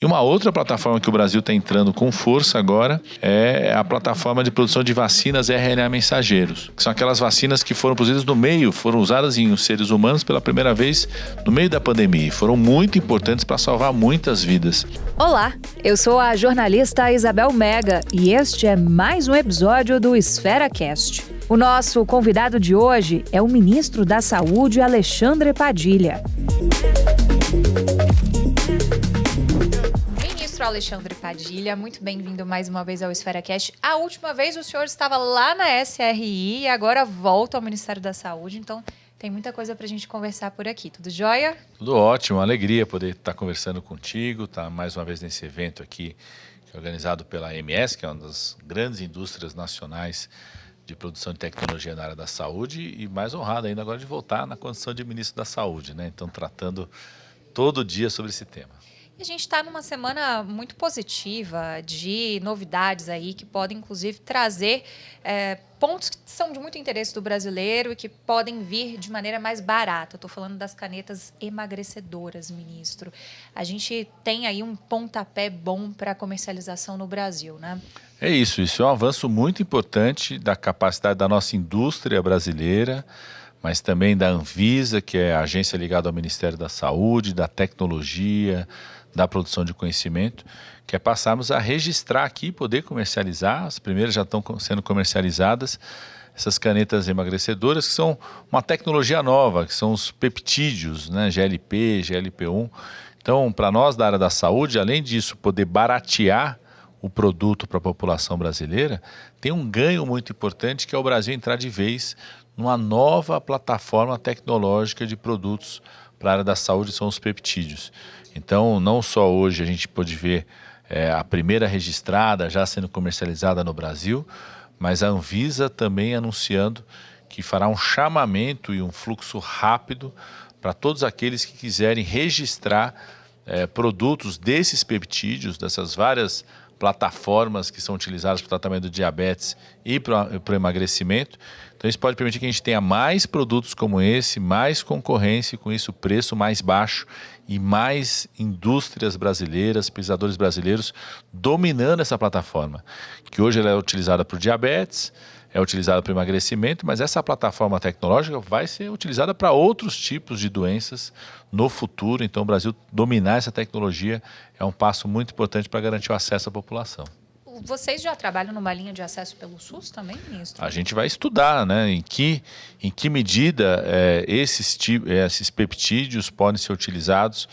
E uma outra plataforma que o Brasil está entrando com força agora é a plataforma de produção de vacinas RNA mensageiros, que são aquelas vacinas que foram produzidas foram usadas em seres humanos pela primeira vez no meio da pandemia e foram muito importantes para salvar muitas vidas. Olá, eu sou a jornalista Isabel Mega e este é mais um episódio do EsferaCast. O nosso convidado de hoje é o ministro da Saúde, Alexandre Padilha. Alexandre Padilha, muito bem-vindo mais uma vez ao EsferaCast. A última vez o senhor estava lá na SRI e agora volta ao Ministério da Saúde, então tem muita coisa para a gente conversar por aqui. Tudo jóia? Tudo ótimo, uma alegria poder estar conversando contigo, estar mais uma vez nesse evento aqui, que é organizado pela AMS, que é uma das grandes indústrias nacionais de produção de tecnologia na área da saúde, e mais honrado ainda agora de voltar na condição de ministro da Saúde, né? Então, tratando todo dia sobre esse tema. A gente está numa semana muito positiva de novidades aí que podem, inclusive, trazer pontos que são de muito interesse do brasileiro e que podem vir de maneira mais barata. Estou falando das canetas emagrecedoras, ministro. A gente tem aí um pontapé bom para a comercialização no Brasil, né? Isso é um avanço muito importante da capacidade da nossa indústria brasileira, mas também da Anvisa, que é a agência ligada ao Ministério da Saúde, da tecnologia, da produção de conhecimento, que é passarmos a registrar aqui e poder comercializar. As primeiras já estão sendo comercializadas, essas canetas emagrecedoras, que são uma tecnologia nova, que são os peptídeos, né? GLP, GLP-1. Então, para nós da área da saúde, além disso, poder baratear o produto para a população brasileira, tem um ganho muito importante, que é o Brasil entrar de vez numa nova plataforma tecnológica de produtos para a área da saúde, são os peptídeos. Então, não só hoje a gente pode ver a primeira registrada já sendo comercializada no Brasil, mas a Anvisa também anunciando que fará um chamamento e um fluxo rápido para todos aqueles que quiserem registrar produtos desses peptídeos, dessas várias plataformas que são utilizadas para o tratamento do diabetes e para o emagrecimento. Então isso pode permitir que a gente tenha mais produtos como esse, mais concorrência e com isso preço mais baixo e mais indústrias brasileiras, pesquisadores brasileiros dominando essa plataforma, que hoje ela é utilizada para o diabetes, é utilizada para o emagrecimento, mas essa plataforma tecnológica vai ser utilizada para outros tipos de doenças no futuro. Então o Brasil dominar essa tecnologia é um passo muito importante para garantir o acesso à população. Vocês já trabalham numa linha de acesso pelo SUS também, ministro? A gente vai estudar, né, em que medida esses peptídeos podem ser utilizados,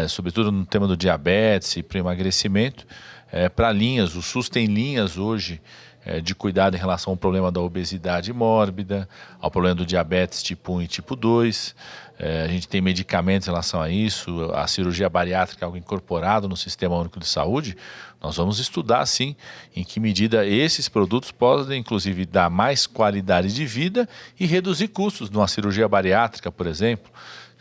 sobretudo no tema do diabetes e para o emagrecimento, para linhas. O SUS tem linhas hoje de cuidado em relação ao problema da obesidade mórbida, ao problema do diabetes tipo 1 e tipo 2. A gente tem medicamentos em relação a isso, a cirurgia bariátrica é algo incorporado no Sistema Único de Saúde. Nós vamos estudar, sim, em que medida esses produtos podem, inclusive, dar mais qualidade de vida e reduzir custos numa cirurgia bariátrica, por exemplo,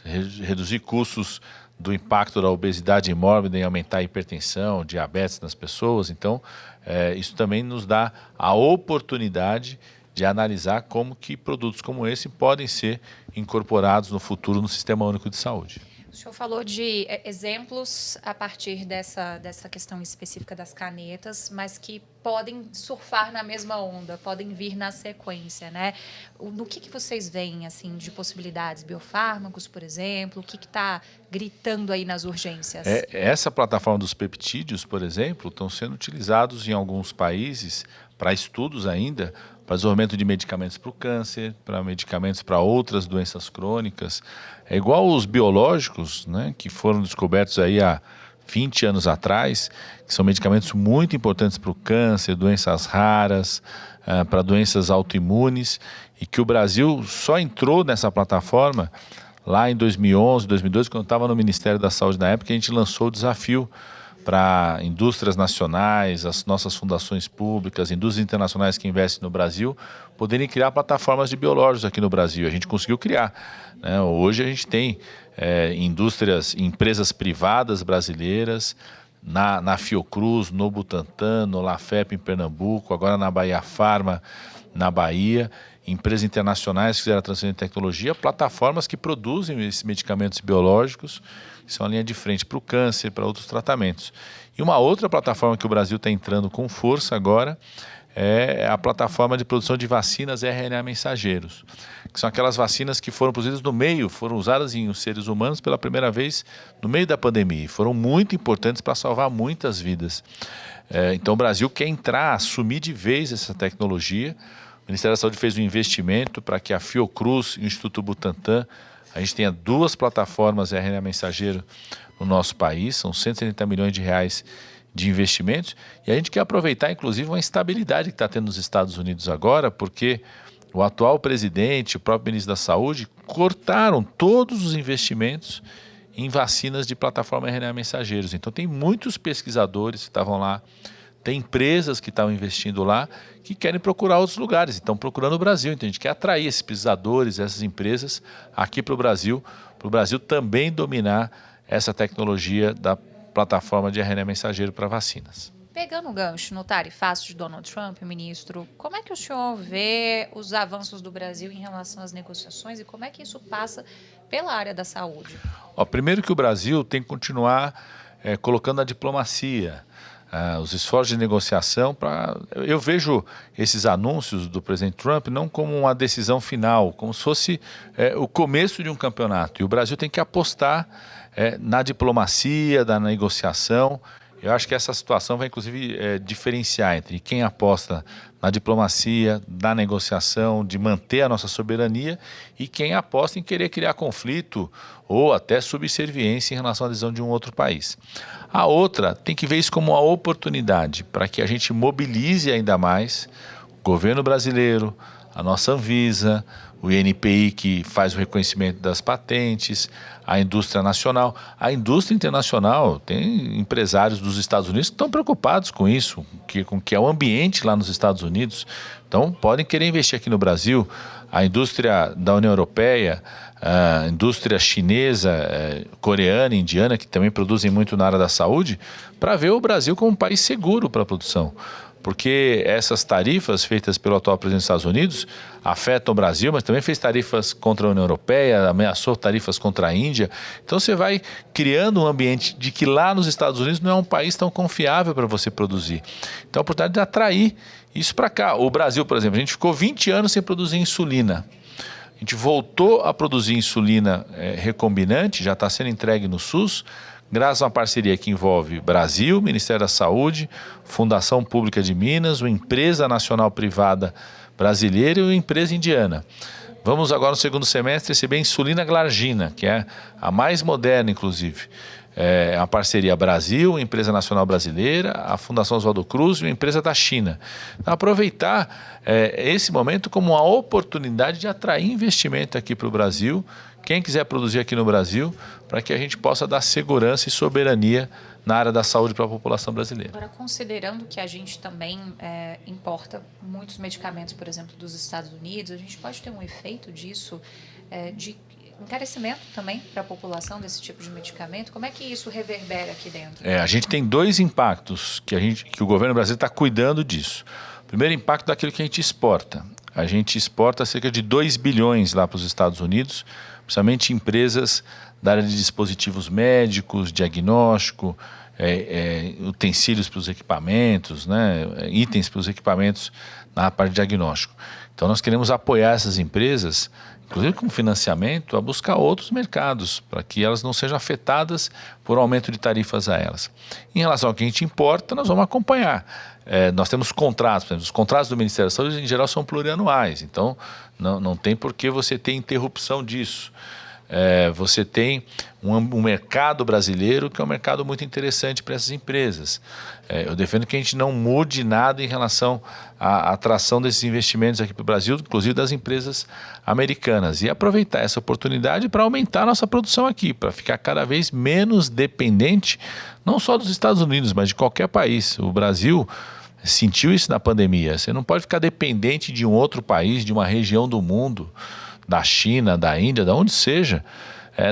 reduzir custos do impacto da obesidade mórbida em aumentar a hipertensão, diabetes nas pessoas. Então, isso também nos dá a oportunidade de analisar como que produtos como esse podem ser incorporados no futuro no Sistema Único de Saúde. O senhor falou de exemplos a partir dessa questão específica das canetas, mas que podem surfar na mesma onda, podem vir na sequência, né? No que vocês veem, assim, de possibilidades? Biofármacos, por exemplo? O que está gritando aí nas urgências? Essa plataforma dos peptídeos, por exemplo, estão sendo utilizados em alguns países para estudos ainda, para desenvolvimento de medicamentos para o câncer, para medicamentos para outras doenças crônicas. É igual os biológicos, né, que foram descobertos aí há 20 anos atrás, que são medicamentos muito importantes para o câncer, doenças raras, para doenças autoimunes, e que o Brasil só entrou nessa plataforma lá em 2011, 2012, quando eu estava no Ministério da Saúde na época, a gente lançou o desafio para indústrias nacionais, as nossas fundações públicas, indústrias internacionais que investem no Brasil, poderem criar plataformas de biológicos aqui no Brasil. A gente conseguiu criar, né? Hoje a gente tem empresas privadas brasileiras, na Fiocruz, no Butantan, no Lafep em Pernambuco, agora na Bahia Pharma, na Bahia, empresas internacionais que fizeram a transferência de tecnologia, plataformas que produzem esses medicamentos biológicos, que são a linha de frente para o câncer, para outros tratamentos. E uma outra plataforma que o Brasil está entrando com força agora é a plataforma de produção de vacinas RNA mensageiros, que são aquelas vacinas que foram produzidas foram usadas em seres humanos pela primeira vez no meio da pandemia e foram muito importantes para salvar muitas vidas. Então o Brasil quer assumir de vez essa tecnologia. O Ministério da Saúde fez um investimento para que a Fiocruz e o Instituto Butantan, a gente tenha 2 plataformas RNA mensageiro no nosso país, são 170 milhões de reais de investimentos, e a gente quer aproveitar, inclusive, uma instabilidade que está tendo nos Estados Unidos agora, porque o atual presidente, o próprio ministro da Saúde, cortaram todos os investimentos em vacinas de plataforma RNA mensageiros. Então, tem muitos pesquisadores que estavam lá, tem empresas que estão investindo lá, que querem procurar outros lugares, estão procurando o Brasil. Então, a gente quer atrair esses pesquisadores, essas empresas, aqui para o Brasil também dominar essa tecnologia da plataforma de RNA mensageiro para vacinas. Pegando o gancho no tarifaço de Donald Trump, ministro, como é que o senhor vê os avanços do Brasil em relação às negociações e como é que isso passa pela área da saúde? Primeiro que o Brasil tem que continuar colocando a diplomacia, os esforços de negociação. Eu vejo esses anúncios do presidente Trump não como uma decisão final, como se fosse o começo de um campeonato. E o Brasil tem que apostar na diplomacia, da negociação. Eu acho que essa situação vai, inclusive, diferenciar entre quem aposta na diplomacia, na negociação, de manter a nossa soberania, e quem aposta em querer criar conflito ou até subserviência em relação à decisão de um outro país. A outra tem que ver isso como uma oportunidade para que a gente mobilize ainda mais o governo brasileiro, a nossa Anvisa, o INPI, que faz o reconhecimento das patentes, a indústria nacional. A indústria internacional, tem empresários dos Estados Unidos que estão preocupados com isso, com que é o ambiente lá nos Estados Unidos. Então, podem querer investir aqui no Brasil. A indústria da União Europeia, a indústria chinesa, coreana, indiana, que também produzem muito na área da saúde, para ver o Brasil como um país seguro para a produção. Porque essas tarifas feitas pelo atual presidente dos Estados Unidos afetam o Brasil, mas também fez tarifas contra a União Europeia, ameaçou tarifas contra a Índia. Então você vai criando um ambiente de que lá nos Estados Unidos não é um país tão confiável para você produzir. Então a oportunidade de atrair isso para cá. O Brasil, por exemplo, a gente ficou 20 anos sem produzir insulina. A gente voltou a produzir insulina recombinante, já está sendo entregue no SUS, graças a uma parceria que envolve Brasil, Ministério da Saúde, Fundação Pública de Minas, uma empresa nacional privada brasileira e uma empresa indiana. Vamos agora no segundo semestre receber a insulina glargina, que é a mais moderna, inclusive. É uma parceria Brasil, empresa nacional brasileira, a Fundação Oswaldo Cruz e uma empresa da China. Então, aproveitar esse momento como uma oportunidade de atrair investimento aqui para o Brasil, quem quiser produzir aqui no Brasil, para que a gente possa dar segurança e soberania na área da saúde para a população brasileira. Agora, considerando que a gente também importa muitos medicamentos, por exemplo, dos Estados Unidos, a gente pode ter um efeito disso, de encarecimento também para a população desse tipo de medicamento? Como é que isso reverbera aqui dentro? A gente tem 2 impactos que o governo brasileiro está cuidando disso. O primeiro impacto daquilo que a gente exporta. A gente exporta cerca de 2 bilhões lá para os Estados Unidos, principalmente empresas da área de dispositivos médicos, diagnóstico, utensílios para os equipamentos, itens para os equipamentos na parte de diagnóstico. Então nós queremos apoiar essas empresas, inclusive com financiamento, a buscar outros mercados, para que elas não sejam afetadas por aumento de tarifas a elas. Em relação ao que a gente importa, nós vamos acompanhar. Nós temos contratos, por exemplo, os contratos do Ministério da Saúde em geral são plurianuais, então não tem por que você ter interrupção disso. Você tem um mercado brasileiro que é um mercado muito interessante para essas empresas. Eu defendo que a gente não mude nada em relação à atração desses investimentos aqui para o Brasil, inclusive das empresas americanas, e aproveitar essa oportunidade para aumentar a nossa produção aqui, para ficar cada vez menos dependente, não só dos Estados Unidos, mas de qualquer país. O Brasil sentiu isso na pandemia. Você não pode ficar dependente de um outro país, de uma região do mundo, da China, da Índia, de onde seja,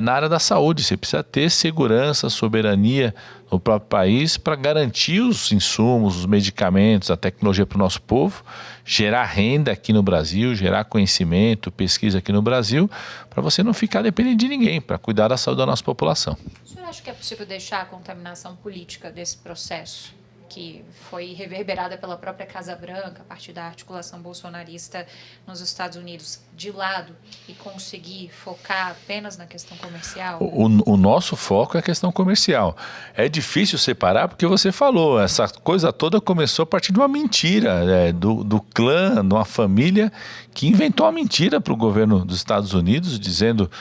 na área da saúde. Você precisa ter segurança, soberania no próprio país para garantir os insumos, os medicamentos, a tecnologia para o nosso povo, gerar renda aqui no Brasil, gerar conhecimento, pesquisa aqui no Brasil, para você não ficar dependendo de ninguém, para cuidar da saúde da nossa população. O senhor acha que é possível deixar a contaminação política desse processo, que foi reverberada pela própria Casa Branca, a partir da articulação bolsonarista nos Estados Unidos, de lado e conseguir focar apenas na questão comercial? O nosso foco é a questão comercial. É difícil separar porque você falou, essa coisa toda começou a partir de uma mentira, do clã, de uma família que inventou uma mentira para o governo dos Estados Unidos, dizendo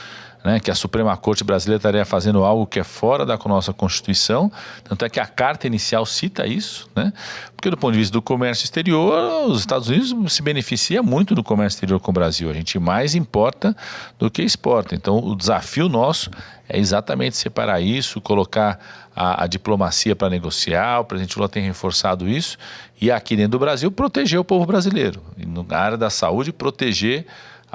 que a Suprema Corte brasileira estaria fazendo algo que é fora da nossa Constituição, tanto é que a carta inicial cita isso, porque do ponto de vista do comércio exterior, os Estados Unidos se beneficia muito do comércio exterior com o Brasil, a gente mais importa do que exporta, então o desafio nosso é exatamente separar isso, colocar a diplomacia para negociar, o presidente Lula tem reforçado isso, e aqui dentro do Brasil proteger o povo brasileiro, e na área da saúde proteger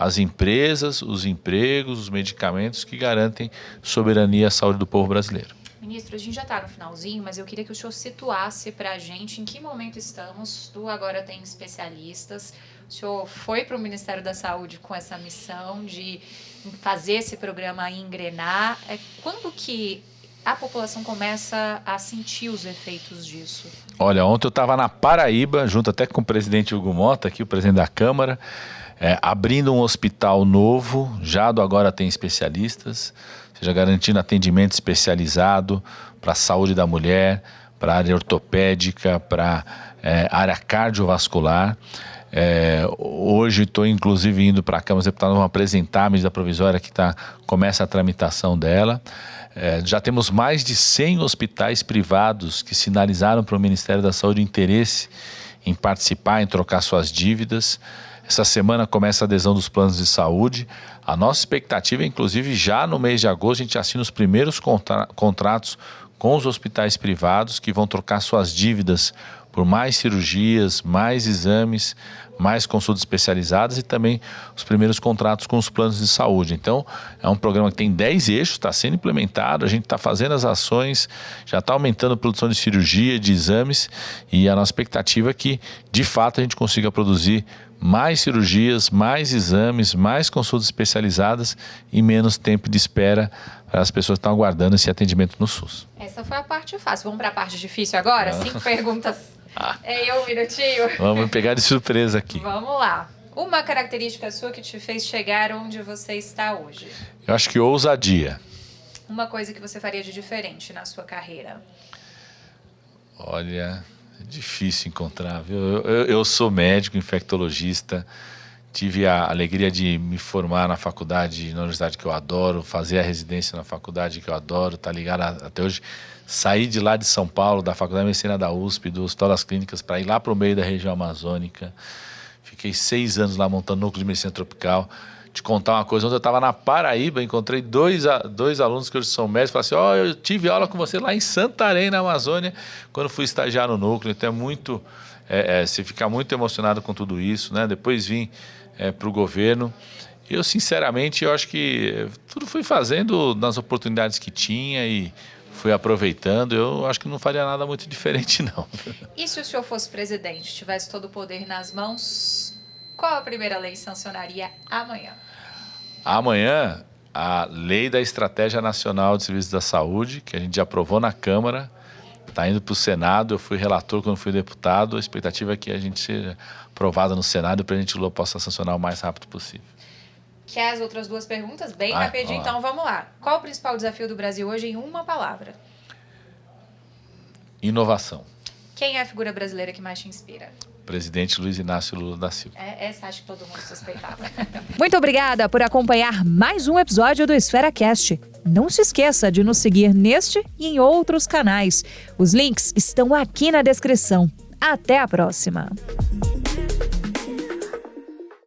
as empresas, os empregos, os medicamentos que garantem soberania à saúde do povo brasileiro. Ministro, a gente já está no finalzinho, mas eu queria que o senhor situasse para a gente em que momento estamos. Tu agora tem especialistas, o senhor foi para o Ministério da Saúde com essa missão de fazer esse programa engrenar. Quando que a população começa a sentir os efeitos disso? Olha, ontem eu estava na Paraíba, junto até com o presidente Hugo Mota, aqui, o presidente da Câmara, abrindo um hospital novo, já do Agora Tem Especialistas, ou seja, garantindo atendimento especializado para a saúde da mulher, para a área ortopédica, para a área cardiovascular. Hoje estou inclusive indo para a Câmara dos Deputados, vamos apresentar a medida provisória que começa a tramitação dela. Já temos mais de 100 hospitais privados que sinalizaram para o Ministério da Saúde interesse em participar, em trocar suas dívidas. Essa semana começa a adesão dos planos de saúde. A nossa expectativa é, inclusive, já no mês de agosto, a gente assina os primeiros contratos com os hospitais privados que vão trocar suas dívidas por mais cirurgias, mais exames, mais consultas especializadas e também os primeiros contratos com os planos de saúde. Então, é um programa que tem 10 eixos, está sendo implementado, a gente está fazendo as ações, já está aumentando a produção de cirurgia, de exames, e a nossa expectativa é que, de fato, a gente consiga produzir mais cirurgias, mais exames, mais consultas especializadas e menos tempo de espera para as pessoas que estão aguardando esse atendimento no SUS. Essa foi a parte fácil. Vamos para a parte difícil agora? 5 perguntas em um minutinho. Vamos pegar de surpresa aqui. Vamos lá. Uma característica sua que te fez chegar onde você está hoje? Eu acho que ousadia. Uma coisa que você faria de diferente na sua carreira? Olha, é difícil encontrar, viu? Eu sou médico, infectologista, tive a alegria de me formar na faculdade, na universidade que eu adoro, fazer a residência na faculdade que eu adoro, tá ligado até hoje. Saí de lá de São Paulo, da Faculdade de Medicina da USP, do Hospital das Clínicas, para ir lá para o meio da região amazônica. Fiquei 6 anos lá montando núcleo de medicina tropical. Te contar uma coisa, ontem eu estava na Paraíba, encontrei dois alunos que hoje são médicos, falaram assim, eu tive aula com você lá em Santarém, na Amazônia, quando fui estagiar no núcleo. Então você fica muito emocionado com tudo isso, né? Depois vim para o governo. Eu, sinceramente, eu acho que tudo fui fazendo nas oportunidades que tinha e fui aproveitando. Eu acho que não faria nada muito diferente, não. E se o senhor fosse presidente, tivesse todo o poder nas mãos, qual a primeira lei sancionaria amanhã? Amanhã, a Lei da Estratégia Nacional de Serviços da Saúde, que a gente já aprovou na Câmara, está indo para o Senado. Eu fui relator quando fui deputado. A expectativa é que a gente seja aprovada no Senado e o presidente Lula possa sancionar o mais rápido possível. Quer as outras 2 perguntas? Bem rapidinho, então vamos lá. Qual o principal desafio do Brasil hoje em uma palavra? Inovação. Quem é a figura brasileira que mais te inspira? Presidente Luiz Inácio Lula da Silva. Essa acho que todo mundo suspeitava. Muito obrigada por acompanhar mais um episódio do EsferaCast. Não se esqueça de nos seguir neste e em outros canais. Os links estão aqui na descrição. Até a próxima!